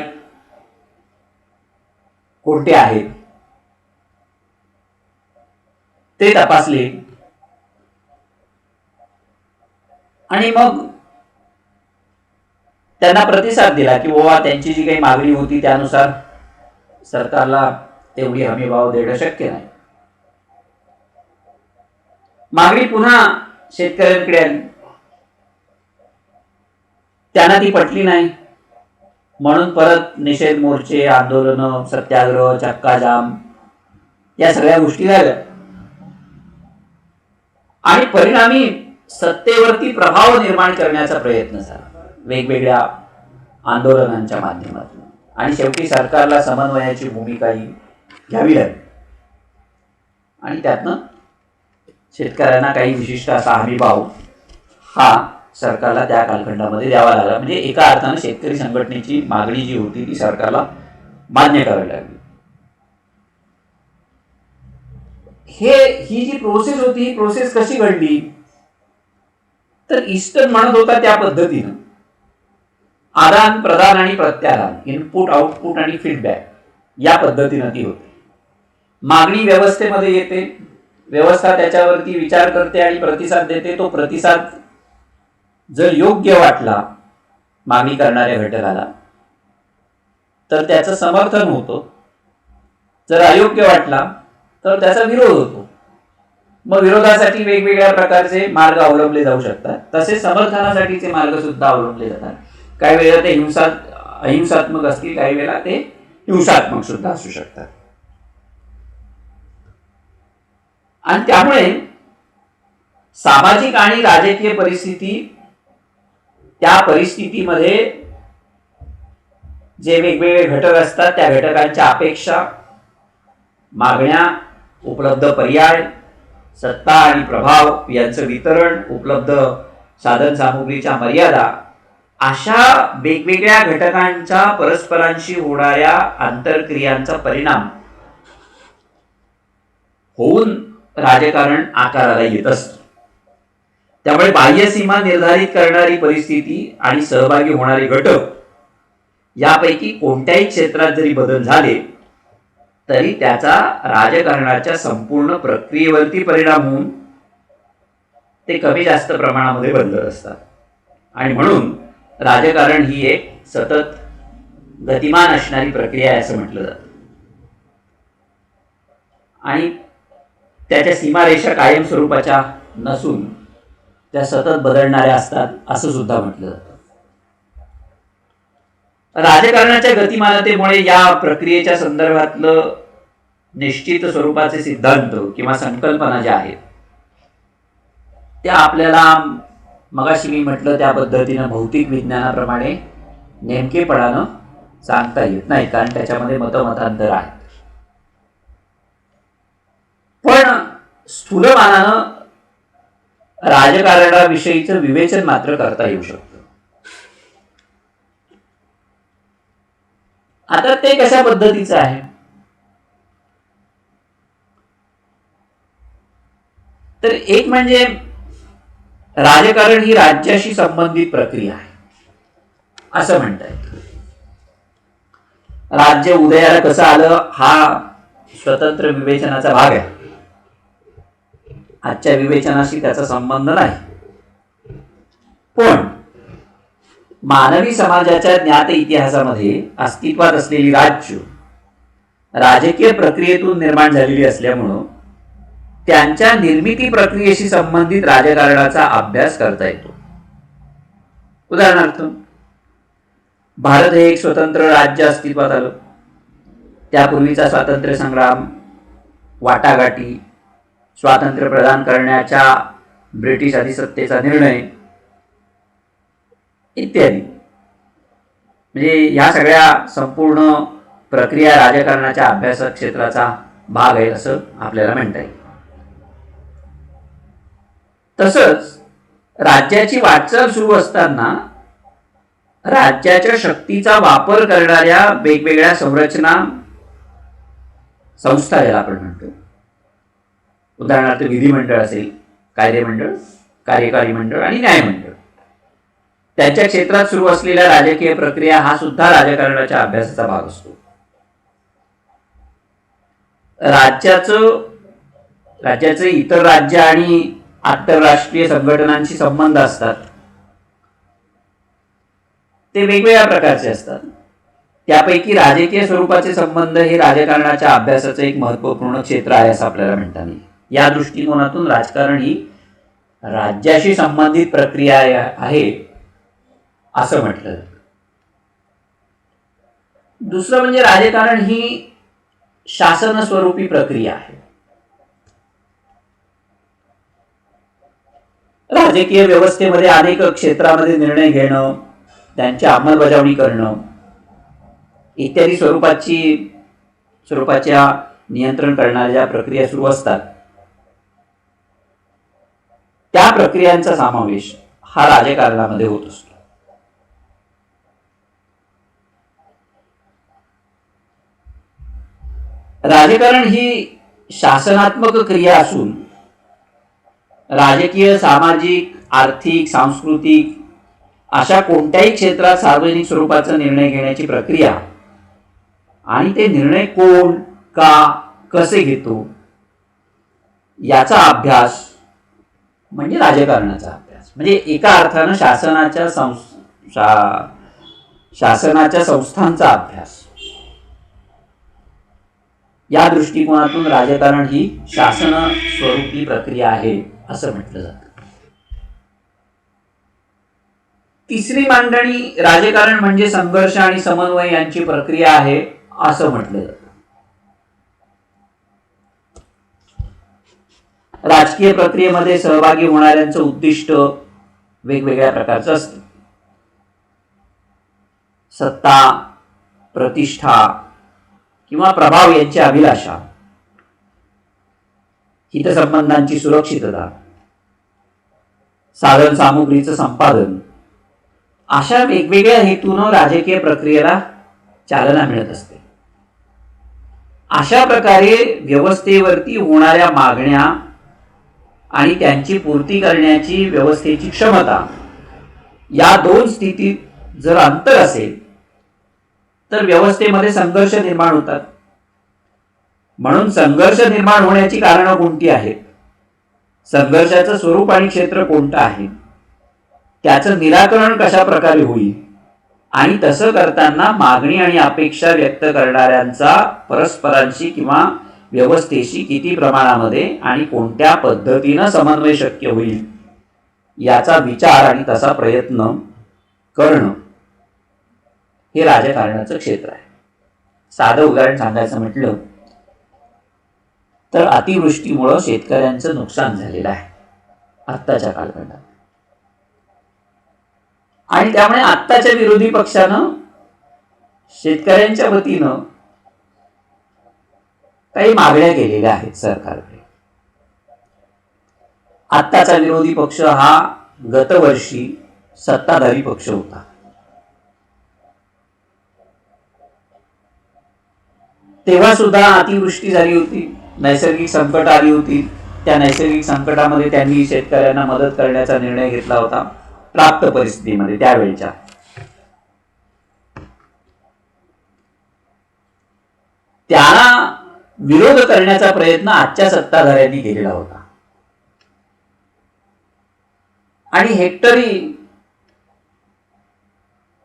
कोणते आहेत ते तपासले आणि मग त्यांना प्रतिसाद दिला की बाबा त्यांची जी काही मागणी होती त्यानुसार सरकारला तेवढी हमीभाव देणं शक्य नाही. मागणी पुन्हा शेतकऱ्यांकडे आली, त्यांना ती पटली नाही म्हणून परत निषेध मोर्चे, आंदोलन, सत्याग्रह, चक्काजाम या सगळ्या गोष्टी झाल्या आणि परिणामी सत्तेवरती प्रभाव निर्माण करण्याचा प्रयत्न झाला वेगवेगळ्या आंदोलनांच्या माध्यमातून आणि शेवटी सरकारला समन्वयाची भूमिकाही घ्यावी लागली आणि त्यातनं शेतकऱ्यांना काही विशिष्ट असा हमीभाव हा सरकारला त्या कालखंडामध्ये द्यावा लागला. म्हणजे एका अर्थानं शेतकरी संघटनेची मागणी जी होती ती सरकारला मान्य करावी लागली. ही जी प्रोसेस होती ही प्रोसेस कशी घडली तर ईस्टन म्हणत होता त्या पद्धतीनं आदान प्रदान आणि प्रत्यादान, इनपुट आउटपुट आणि फीडबॅक या पद्धतीनं ती होते. मागणी व्यवस्थेमध्ये येते, व्यवस्था त्याच्यावरती विचार करते आणि प्रतिसाद देते. तो प्रतिसाद जर योग्य वाटला मागणी करणाऱ्या घटकाला तर त्याचं समर्थन होतं, जर अयोग्य वाटला तर त्याचा विरोध होतो. मग विरोधासाठी वेगवेगळ्या प्रकारचे मार्ग अवलंबले जाऊ शकतात, तसे समर्थनासाठीचे मार्ग सुद्धा अवलंबले जातात. काही वेळेला ते अहिंसात्मक असतील, काही वेळेला ते हिंसात्मक सुद्धा असू शकतात. आणि त्यामुळे सामाजिक आणि राजकीय परिस्थिती, त्या परिस्थितीमध्ये जे वेगवेगळे घटक असतात त्या घटकांच्या अपेक्षा, मागण्या, उपलब्ध पर्याय, सत्ता आणि प्रभाव यांचं वितरण, उपलब्ध साधन सामुग्रीच्या मर्यादा अशा वेगवेगळ्या घटकांच्या परस्परांशी होणाऱ्या आंतरक्रियांचा परिणाम होऊन राजकारण आकाराला येत असतं. त्यामुळे बाह्य सीमा निर्धारित करणारी परिस्थिती आणि सहभागी होणारे घटक यापैकी कोणत्याही क्षेत्रात जरी बदल झाले तरी त्याचा राजकारणाच्या संपूर्ण प्रक्रियेवरती परिणाम होऊन ते कमी जास्त प्रमाणामध्ये बदलत असतात. आणि म्हणून राजकारण ही एक सतत गतिमान असणारी प्रक्रिया आहे असं म्हटलं जातं. आणि त्याच्या सीमारेषा कायम स्वरूपाच्या नसून त्या सतत बदलणाऱ्या असतात असं सुद्धा म्हटलं जातं. राजकारणाच्या गतिमानतेमुळे या प्रक्रियेच्या संदर्भातलं निश्चित स्वरूपाचे सिद्धांत किंवा संकल्पना ज्या आहेत त्या आपल्याला मगाशी मी म्हटलं त्या पद्धतीनं भौतिक विज्ञानाप्रमाणे नेमकेपणानं सांगता येत नाही, कारण त्याच्यामध्ये मतमतांतर आहे. पण स्थूलमानानं राजकारणाविषयीचं विवेचन मात्र करता येऊ शकतं. आता ते कशा पद्धतीचं आहे? तर एक म्हणजे राजकारण ही राज्याशी संबंधित प्रक्रिया आहे असं म्हणता येतं. राज्य उदयाला कसं आलं हा स्वतंत्र विवेचनाचा भाग आहे. आजच्या विवेचनाशी त्याचा संबंध नाही. पण मानवी समाजाच्या ज्ञात इतिहासामध्ये अस्तित्वात असलेली राज्य राजकीय प्रक्रियेतून निर्माण झालेली असल्यामुळं त्यांच्या निर्मिती प्रक्रियेशी संबंधित राजकारणाचा अभ्यास करता येतो. उदाहरणार्थ, भारत हे एक स्वतंत्र राज्य अस्तित्वात आलं. त्यापूर्वीचा स्वातंत्र्य संग्राम, वाटाघाटी, स्वातंत्र्य प्रदान करण्याच्या ब्रिटिश अधिसत्तेचा निर्णय इत्यादी, म्हणजे या सगळ्या संपूर्ण प्रक्रिया राजकारणाच्या अभ्यास क्षेत्राचा भाग आहे असं आपल्याला म्हणता येईल. तसंच राज्याची वाटचाल सुरू असताना राज्याच्या शक्तीचा वापर करणाऱ्या वेगवेगळ्या संरचना संस्था याला आपण म्हणतो. उदाहरणार्थ विधिमंडळ असेल, कायदेमंडळ, कार्यकारी मंडळ आणि न्यायमंडळ. त्यांच्या क्षेत्रात सुरू असलेल्या राजकीय प्रक्रिया हा सुद्धा राजकारणाच्या अभ्यासाचा भाग असतो. राज्याचे इतर राज्य आणि आंतरराष्ट्रीय संघटनांशी संबंध असतात ते वेगवेगळ्या प्रकारचे असतात. त्यापैकी राजकीय स्वरूपाचे संबंध हे राजकारणाच्या अभ्यासाचं एक महत्वपूर्ण क्षेत्र आहे असं आपल्याला म्हणता येईल. या दृष्टिकोनातून राजकारण ही राज्याशी संबंधित प्रक्रिया आहे असं म्हटलं जातं. दुसरं म्हणजे राजकारण ही शासन स्वरूपी प्रक्रिया आहे. राजकीय व्यवस्थेमध्ये अनेक क्षेत्रामध्ये निर्णय घेणं, त्यांची अंमलबजावणी करणं इत्यादी स्वरूपाच्या नियंत्रण करणाऱ्या ज्या प्रक्रिया सुरू असतात त्या प्रक्रियांचा समावेश हा राजकारणामध्ये होत असतो. राजकारण ही शासनात्मक क्रिया असून राजकीय, सामाजिक, आर्थिक, सांस्कृतिक अशा कोणत्याही क्षेत्रात सार्वजनिक स्वरूपाचा निर्णय घेण्याची प्रक्रिया आणि ते निर्णय कोण, का, कसे घेतो याचा अभ्यास म्हणजे राजकारणाचा अभ्यास. म्हणजे एका अर्थानं शासनाच्या संस्थांचा अभ्यास. या दृष्टिकोनातून राजकारण ही शासन स्वरूपी प्रक्रिया आहे असं म्हटलं जातं. तिसरी मांडणी राजकारण म्हणजे संघर्ष आणि समन्वय यांची प्रक्रिया आहे असं म्हटलं जातं. राजकीय प्रक्रियेमध्ये सहभागी होणाऱ्यांचं उद्दिष्ट वेगवेगळ्या प्रकारचं असतं. सत्ता, प्रतिष्ठा किंवा प्रभाव यांची अभिलाषा, हितसंबंधांची सुरक्षितता, साधन सामुग्रीचं संपादन, अशा वेगवेगळ्या हेतूनं राजकीय प्रक्रियेला चालना मिळत असते. अशा प्रकारे व्यवस्थेवरती होणाऱ्या मागण्या आणि त्यांची पूर्ती करण्याची व्यवस्थेची क्षमता, या दोन स्थितीत जर अंतर असेल तर व्यवस्थेमध्ये संघर्ष निर्माण होतात. म्हणून संघर्ष निर्माण होण्याची कारणं कोणती आहेत, संघर्षाचं स्वरूप आणि क्षेत्र कोणतं आहे, त्याचं निराकरण कशा प्रकारे होईल, आणि तसं करताना मागणी आणि अपेक्षा व्यक्त करणाऱ्यांचा परस्परांशी किंवा व्यवस्थेशी किती प्रमाणामध्ये आणि कोणत्या पद्धतीनं समन्वय शक्य होईल, याचा विचार आणि तसा प्रयत्न करणं हे राजकारणाचं क्षेत्र आहे. साधं उदाहरण सांगायचं म्हटलं तर अतिवृष्टीमुळं शेतकऱ्यांचं नुकसान झालेलं आहे आत्ताच्या कालखंडात. आणि त्यामुळे आत्ताच्या विरोधी पक्षानं शेतकऱ्यांच्या वतीनं काही मागण्या केलेल्या आहेत सरकारकडे. आत्ताचा विरोधी पक्ष हा गतवर्षी सत्ताधारी पक्ष होता. तेव्हा सुद्धा अतिवृष्टी झाली होती, नैसर्गिक संकट आली होती. त्या नैसर्गिक संकटामध्ये त्यांनी शेतकऱ्यांना मदत करण्याचा निर्णय घेतला होता प्राप्त परिस्थितीमध्ये त्यावेळच्या. त्याला विरोध करण्याचा प्रयत्न आजच्या सत्ताधाऱ्यांनी केलेला होता. आणि हेक्टरी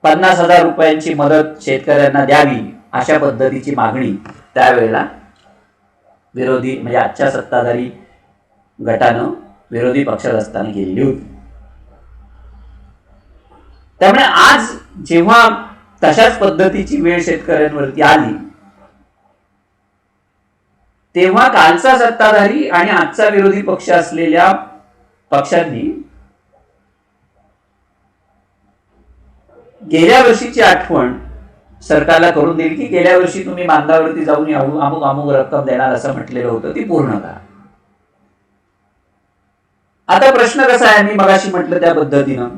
50,000 रुपयांची मदत शेतकऱ्यांना द्यावी अशा पद्धतीची मागणी त्यावेळेला विरोधी म्हणजे आजच्या सत्ताधारी गटानं विरोधी पक्षात असताना केलेली होती. त्यामुळे आज जेव्हा तशाच पद्धतीची वेळ शेतकऱ्यांवरती आली, तेव्हा कालचा सत्ताधारी आणि आजचा विरोधी पक्ष असलेल्या पक्षांनी गेल्या वर्षीची आठवण सरकारला करून दिली की गेल्या वर्षी तुम्ही बांधावरती जाऊन अमुक अमुक रक्कम देणार असं म्हटलेलं होतं, ती पूर्ण करा. आता प्रश्न कसा आहे, मी मगाशी म्हटलं त्या पद्धतीनं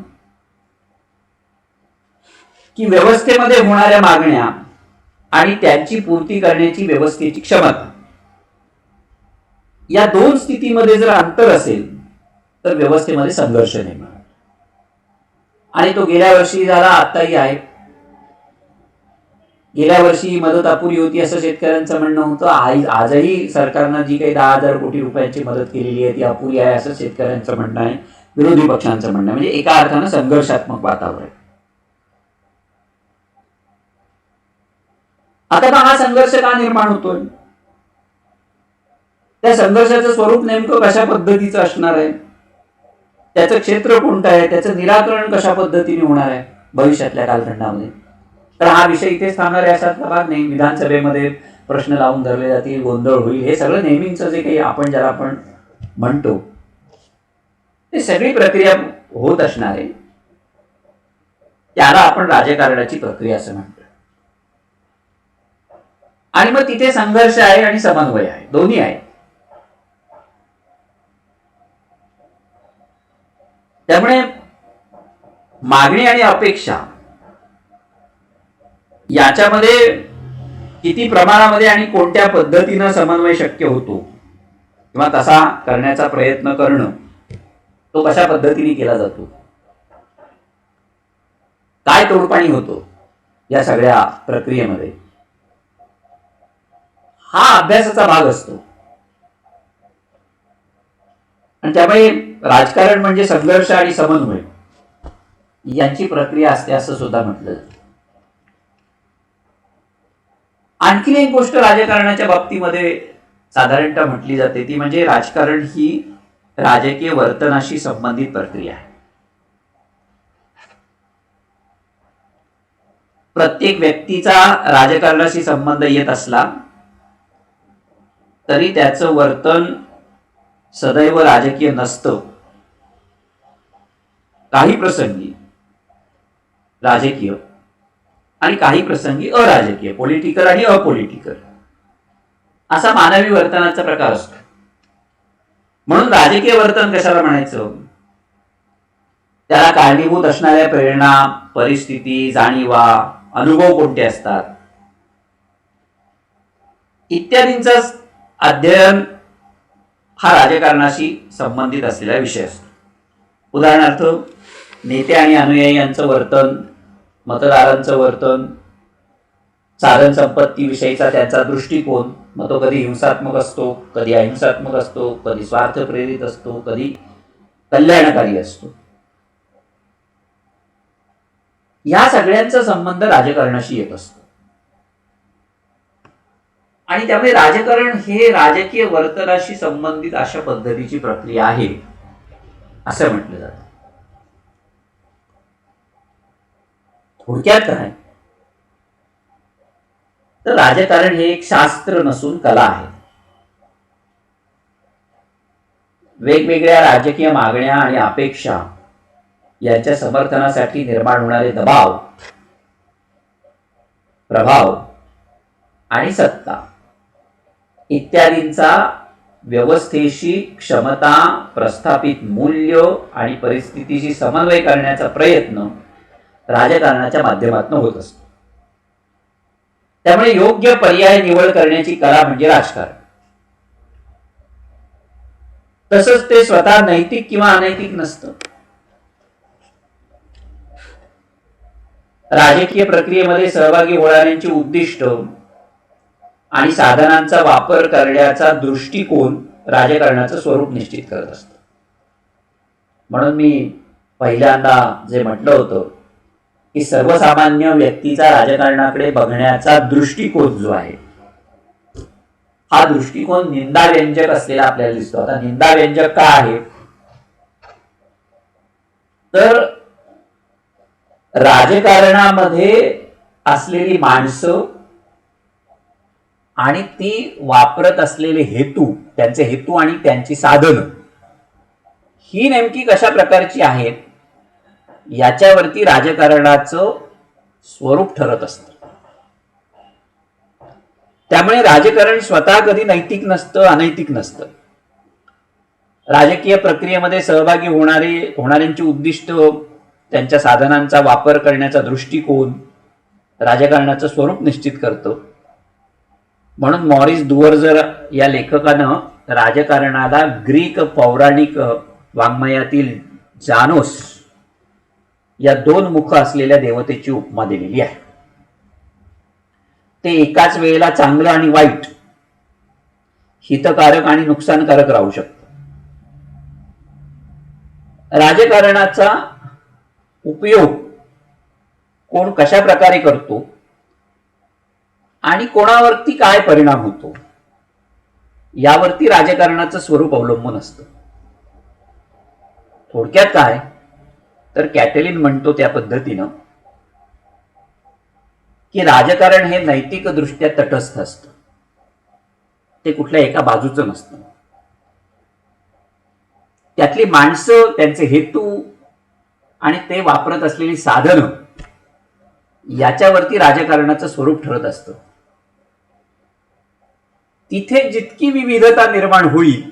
की व्यवस्थेमध्ये होणाऱ्या मागण्या आणि त्यांची पूर्ती करण्याची व्यवस्थेची क्षमता, या दोन स्थितीमध्ये जर अंतर असेल तर व्यवस्थेमध्ये संघर्ष निर्माण. आणि तो गेल्या वर्षी झाला, आताही आहे. गेल्या वर्षी मदत अपुरी होती असं शेतकऱ्यांचं म्हणणं होतं. आजही सरकारनं जी काही 10,000 कोटी रुपयांची मदत केलेली आहे ती अपुरी आहे असं शेतकऱ्यांचं म्हणणं आहे, विरोधी पक्षांचं म्हणणं आहे. म्हणजे एका अर्थानं संघर्षात्मक वातावरण. आता हा संघर्ष का निर्माण होतोय, त्या संघर्षाचं स्वरूप नेमकं कशा पद्धतीचं असणार आहे, त्याचं क्षेत्र कोणतं आहे, त्याचं निराकरण कशा पद्धतीने होणार आहे भविष्यातल्या कालखंडामध्ये. तर हा विषय इथेच थांबणार आहे असातला भाग नाही. विधानसभेमध्ये प्रश्न लावून धरले जातील, गोंधळ होईल, हे सगळं नेहमीच जे काही आपण ज्याला आपण म्हणतो ते सगळी प्रक्रिया होत असणार आहे. त्याला आपण राजकारणाची प्रक्रिया असं म्हणतो. आणि मग तिथे संघर्ष आहे आणि समन्वय आहे, दोन्ही आहे. त्यामुळे मागणी आणि अपेक्षा याच्यामध्ये किती प्रमाणामध्ये आणि कोणत्या पद्धतीनं समन्वय शक्य होतो किंवा तसा करण्याचा प्रयत्न करणं, तो कशा पद्धतीने केला जातो, काय तोडपाणी होतो या सगळ्या प्रक्रियेमध्ये, हा अभ्यासाचा भाग असतो. आणि त्यामुळे राजकारण म्हणजे संघर्ष आणि समन्वय यांची प्रक्रिया असते असं सुद्धा म्हटलं जातं. आणखीन एक गोष्ट राजकारणाच्या बाबतीमध्ये साधारणतः म्हटली जाते ती म्हणजे राजकारण ही राजकीय वर्तनाशी संबंधित प्रक्रिया आहे. प्रत्येक व्यक्तीचा राजकारणाशी संबंध येत असला तरी त्याचं वर्तन सदैव राजकीय नसतं. काही प्रसंगी राजकीय आणि काही प्रसंगी अराजकीय, पॉलिटिकल आणि अपॉलिटिकल असा मानवी वर्तनाचा प्रकार असतो. म्हणून राजकीय वर्तन कशाला म्हणायचं, त्याला कारणीभूत असणाऱ्या प्रेरणा, परिस्थिती, जाणीवा, अनुभव कोणते असतात इत्यादींचा अध्ययन हा राजकारणाशी संबंधित असलेला विषय असतो. उदाहरणार्थ नेते आणि अनुयायी यांचं वर्तन, मतदारांचं वर्तन, साधन संपत्तीविषयीचा त्यांचा दृष्टिकोन, मग तो कधी हिंसात्मक असतो, कधी अहिंसात्मक असतो, कधी स्वार्थ प्रेरित असतो, कधी कल्याणकारी असतो. या सगळ्यांचा संबंध राजकारणाशी येत असतो. आणि त्यामुळे राजकारण हे राजकीय वर्तनाशी संबंधित अशा पद्धतीची प्रक्रिया आहे असं म्हटलं जातं. थोडक्यात काय तर राजकारण हे एक शास्त्र नसून कला आहे. वेगवेगळ्या राजकीय मागण्या आणि अपेक्षा यांच्या समर्थनासाठी निर्माण होणारे दबाव, प्रभाव आणि सत्ता इत्यादींचा व्यवस्थेशी क्षमता, प्रस्थापित मूल्य आणि परिस्थितीशी समन्वय करण्याचा प्रयत्न राजकारणाच्या माध्यमातून होत असतो. त्यामुळे योग्य पर्याय निवड करण्याची कला म्हणजे राजकारण. तसंच ते स्वतः नैतिक किंवा अनैतिक नसतं. राजकीय प्रक्रियेमध्ये सहभागी होणाऱ्यांची उद्दिष्ट आणि साधनांचा वापर करण्याचा दृष्टिकोन राजकारणाचं स्वरूप निश्चित करत असतं. म्हणून मी पहिल्यांदा जे म्हटलं होतं की सर्वसामान्य व्यक्तीचा राजकारणाकडे बघण्याचा दृष्टिकोन जो आहे हा दृष्टिकोन निंदाव्यंजक असलेला आपल्याला दिसतो. आता निंदाव्यंजक का आहे तर राजकारणामध्ये असलेली माणसं आणि ती वापरत असलेले हेतू, त्यांचे हेतू आणि त्यांची साधनं ही नेमकी कशा प्रकारची आहेत याच्यावरती राजकारणाचं स्वरूप ठरत असतं. त्यामुळे राजकारण स्वतः कधी नैतिक नसतं, अनैतिक नसतं. राजकीय प्रक्रियेमध्ये सहभागी होणाऱ्यांची उद्दिष्ट, त्यांच्या साधनांचा वापर करण्याचा दृष्टिकोन राजकारणाचं स्वरूप निश्चित करतो. म्हणून मॉरिस दुवर्जर या लेखकानं राजकारणाला ग्रीक पौराणिक वाङ्मयातील जानोस या दोन मुख असलेल्या देवतेची उपमा दिलेली आहे. ते एकाच वेळेला चांगलं आणि वाईट, हितकारक आणि नुकसानकारक राहू शकतं. राजकारणाचा उपयोग कोण कशा प्रकारे करतो आणि कोणावरती काय परिणाम होतो यावरती राजकारणाचं स्वरूप अवलंबून असतं. थोडक्यात काय तर कॅटेलिन म्हणतो त्या पद्धतीनं की राजकारण हे नैतिक दृष्ट्या तटस्थ असतं. ते कुठल्या एका बाजूचं नसतं. त्यातली माणसं, त्यांचे हेतू आणि ते वापरत असलेली साधनं याच्यावरती राजकारणाचं स्वरूप ठरत असतं. तिथे जितकी विविधता निर्माण होईल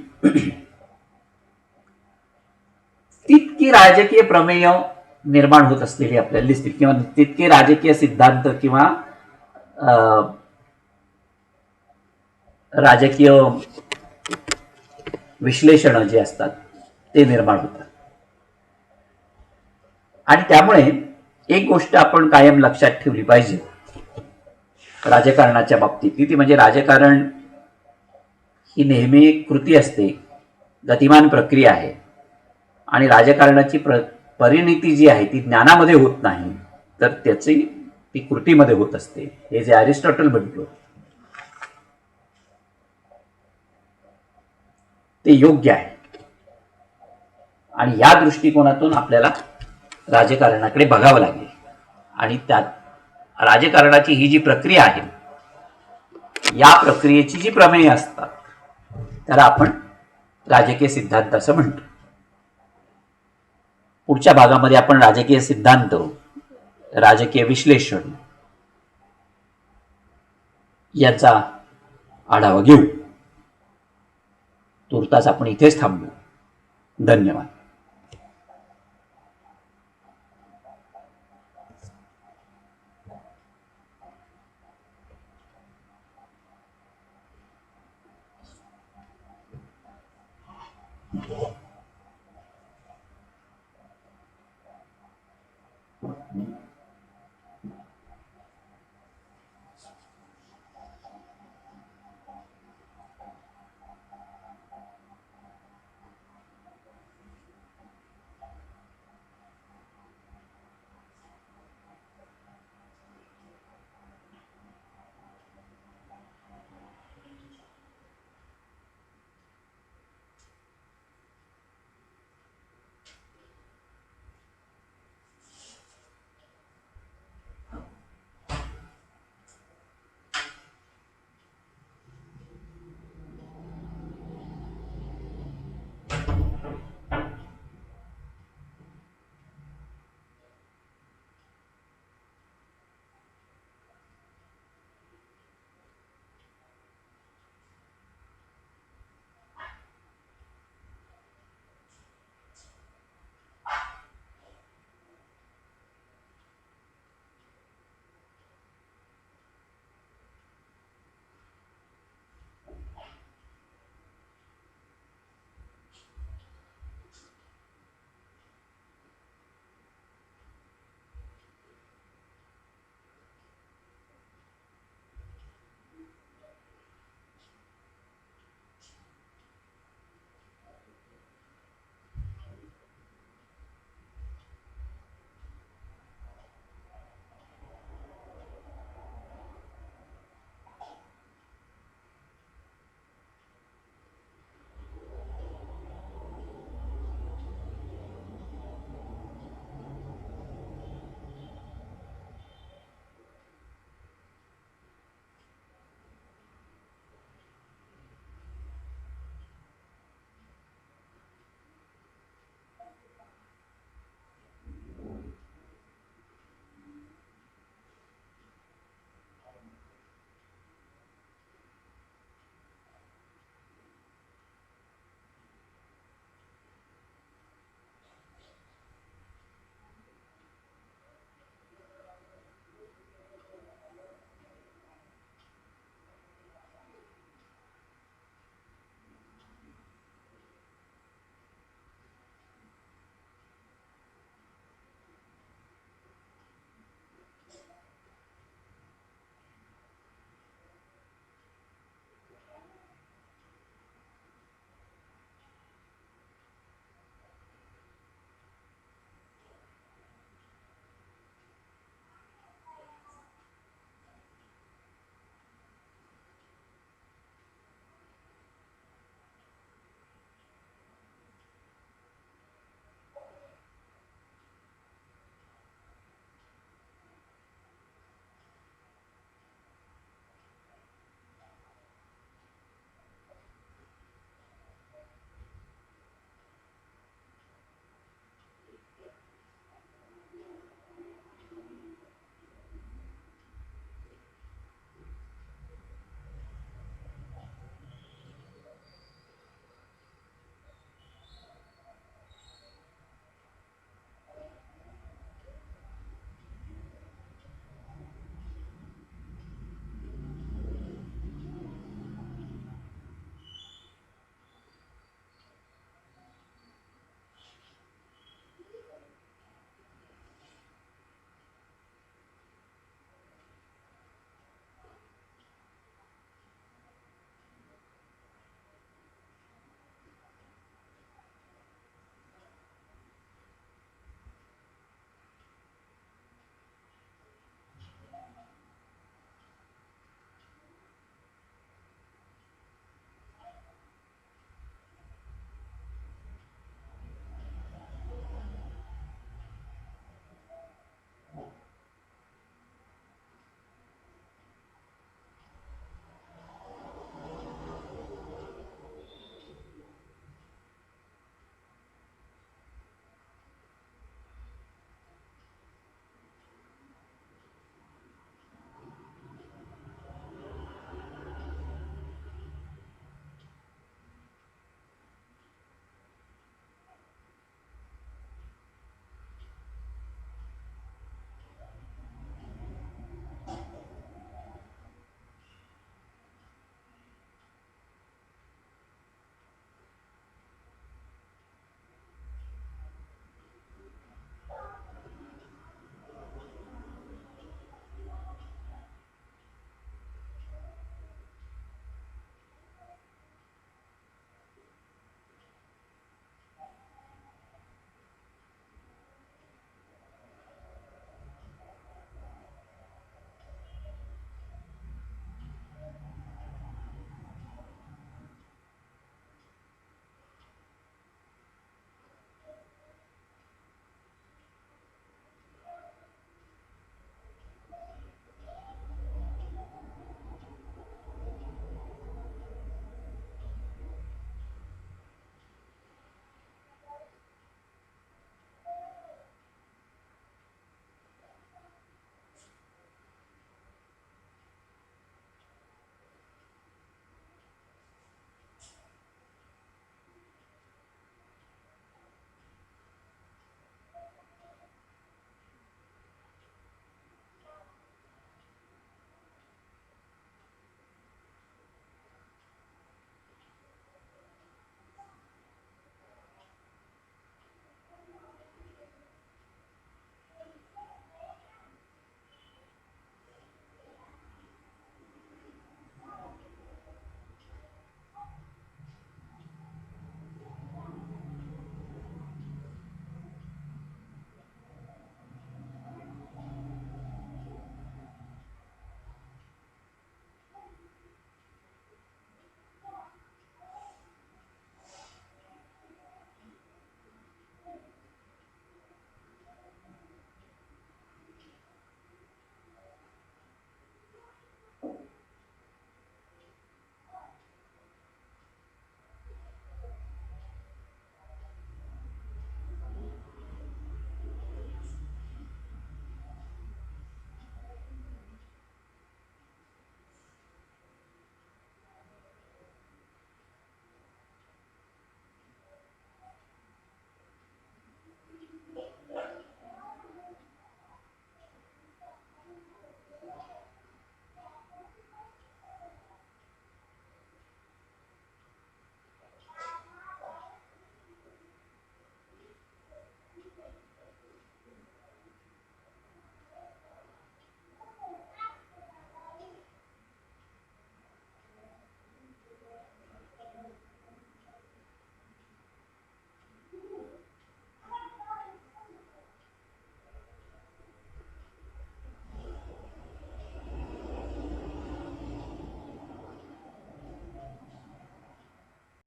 तितकी राजकीय प्रमेय निर्माण होत असलेली आपल्याला दिसतील किंवा तितके राजकीय सिद्धांत किंवा राजकीय विश्लेषण जे असतात ते निर्माण होतात. आणि त्यामुळे एक गोष्ट आपण कायम लक्षात ठेवली पाहिजे राजकारणाच्या बाबतीत, ती म्हणजे राजकारण ही नेहमी एक कृती असते, गतिमान प्रक्रिया आहे. आणि राजकारणाची परिणिती जी आहे ती ज्ञानामध्ये होत नाही, तर त्याची ती कृतीमध्ये होत असते. हे जे अरिस्टॉटल म्हणतो ते योग्य आहे. आणि या दृष्टिकोनातून आपल्याला राजकारणाकडे बघावं लागेल. आणि त्यात राजकारणाची ही जी प्रक्रिया आहे या प्रक्रियेची जी प्रमेय असतात त्याला आपण राजकीय सिद्धांत असं म्हणतो. पुढच्या भागामध्ये आपण राजकीय सिद्धांत, राजकीय विश्लेषण याचा आढावा घेऊ. तूर्तास आपण इथेच थांबू. धन्यवाद.